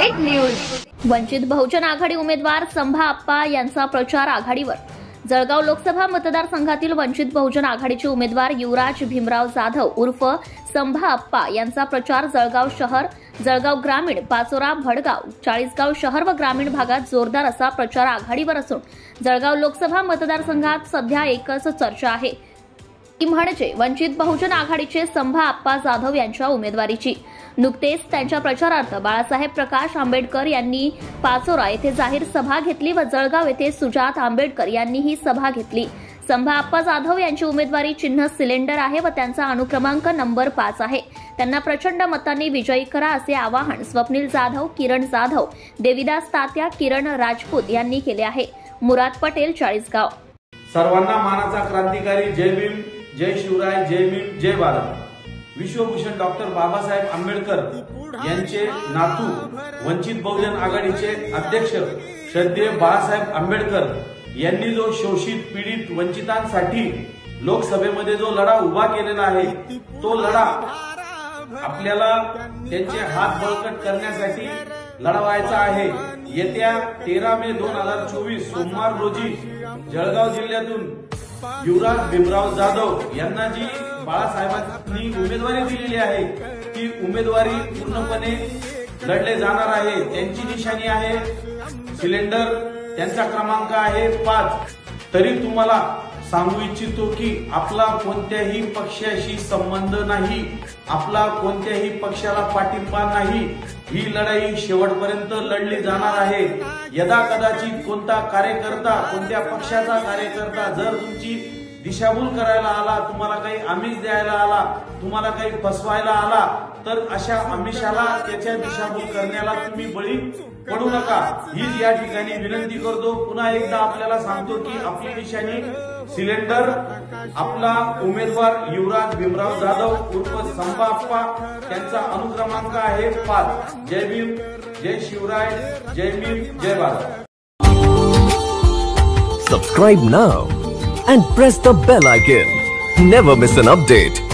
थेट न्यूज। वंचित बहुजन आघाडी उमेदवार संभा आप्पा यांचा प्रचार आघाडीवर। जळगाव लोकसभा मतदारसंघातील वंचित बहुजन आघाडीचे उमेदवार युवराज भीमराव जाधव उर्फ संभा आप्पा यांचा प्रचार जळगाव शहर, जळगाव ग्रामीण, पाचोरा, भडगाव, चाळीसगाव शहर व ग्रामीण भागात जोरदार असा प्रचार आघाडीवर असून जळगाव लोकसभा मतदारसंघात सध्या एकच चर्चा आहे ती म्हणजे वंचित बहुजन आघाडीचे संभा आप्पा जाधव यांच्या उमेदवारीची। नुकतेच त्यांच्या प्रचारार्थ बाळासाहेब प्रकाश आंबेडकर यांनी पाचोरा येथे जाहीर सभा घेतली व जळगाव येथे सुजात आंबेडकर यांनी ही सभा घेतली। संभा आप्पा जाधव यांची उमेदवारी चिन्ह सिलेंडर आहे व त्यांचा अनुक्रमांक नंबर 5 आहे। त्यांना प्रचंड मतांनी विजयी करा असे आवाहन स्वप्नील जाधव, किरण जाधव, देविदास तात्या, किरण राजपूत यांनी केले आहे। मुराद पटेल, चाळीसगाव। सर्वांना मानाचा क्रांतिकारी जय भीम, जय शिवराय, जय भीम, जय भारत। विश्वभूषण डॉक्टर बाबासाहेब आंबेडकर यांचे नातू वंचित बहुजन आघाडीचे अध्यक्ष श्रद्धेय बाळासाहेब आंबेडकर यांनी जो शोषित, पीडित, वंचितांसाठी लोकसभेमध्ये जो लढा उभा केलेला आहे तो लढा आपल्याला त्यांचे हात बळकट करण्यासाठी लढवायचा आहे। येत्या 13 मे 2024 सोमवार रोजी जळगाव जिल्ह्यातून युवराज भीमराव जाधव यांना जी बाळासाहेबांनी उमेदवारी दिलेली आहे ती उमेदवारी पूर्णपणे लढले जाणार आहे। त्यांची निशाणी आहे सिलेंडर, त्यांचा क्रमांक आहे 5। तरी तुम्हाला सांगू इच्छितो की आपला कोणत्याही पक्षाशी संबंध नाही, आपला कोणत्याही पक्षाला पाठिंबा नाही। ही लढाई शेवटपर्यंत लढली जाणार आहे। यदा कदाचित कोणता कार्यकर्ता, कोणत्या पक्षाचा कार्यकर्ता जर तुमची दिशाभूल करायला आला, तुम्हाला काही आमिष द्यायला आला, तुम्हाला काही फसवायला आला तर अशा आमिषाला, त्याच्या दिशाभूल करण्याला तुम्ही बळी पडू नका हीच या ठिकाणी विनंती करतो। पुन्हा एकदा आपल्याला सांगतो की आपली निशाणी सिलेंडर, आपला उमेदवार युवराज भीमराव जाधव उर्फ संभा आप्पा, त्यांचा अनुक्रमांक आहे 5। जय भीम, जय शिवराय, जय भीम, जय Bharat. Subscribe now and press the bell icon. Never miss an update.